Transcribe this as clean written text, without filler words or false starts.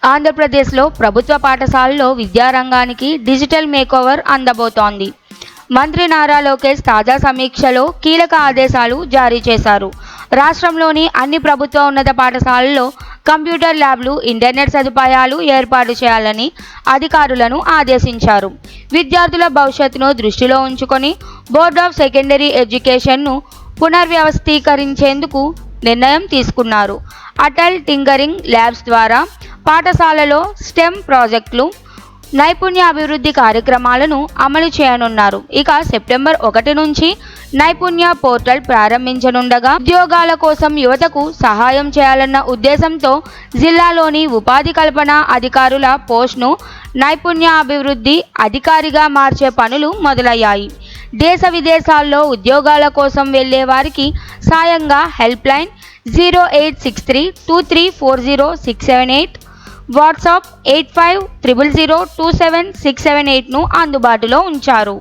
ఆంధ్రప్రదేశ్లో ప్రభుత్వ పాఠశాలల్లో విద్యారంగానికి డిజిటల్ మేకోవర్ అందబోతోంది. మంత్రి నారా లోకేష్ తాజా సమీక్షలో కీలక ఆదేశాలు జారీ చేశారు. రాష్ట్రంలోని అన్ని ప్రభుత్వ ఉన్నత పాఠశాలల్లో కంప్యూటర్ ల్యాబ్లు, ఇంటర్నెట్ సదుపాయాలు ఏర్పాటు చేయాలని అధికారులను ఆదేశించారు. విద్యార్థుల భవిష్యత్తును దృష్టిలో ఉంచుకొని బోర్డ్ ఆఫ్ సెకండరీ ఎడ్యుకేషన్ను పునర్వ్యవస్థీకరించేందుకు నిర్ణయం తీసుకున్నారు. అటల్ టింకరింగ్ ల్యాబ్స్ ద్వారా పాఠశాలలో స్టెమ్ ప్రాజెక్టులు, నైపుణ్య అభివృద్ధి కార్యక్రమాలను అమలు చేయనున్నారు. ఇక సెప్టెంబర్ 1 నుంచి నైపుణ్య పోర్టల్ ప్రారంభించనుండగా ఉద్యోగాల కోసం యువతకు సహాయం చేయాలన్న ఉద్దేశంతో జిల్లాలోని ఉపాధి కల్పన అధికారుల పోస్ట్ను నైపుణ్య అభివృద్ధి అధికారిగా మార్చే పనులు మొదలయ్యాయి. దేశ విదేశాల్లో ఉద్యోగాల కోసం వెళ్లే వారికి సాయంగా హెల్ప్ లైన్ 0863234068, వాట్సాప్ 8500027678ను అందుబాటులో ఉంచారు.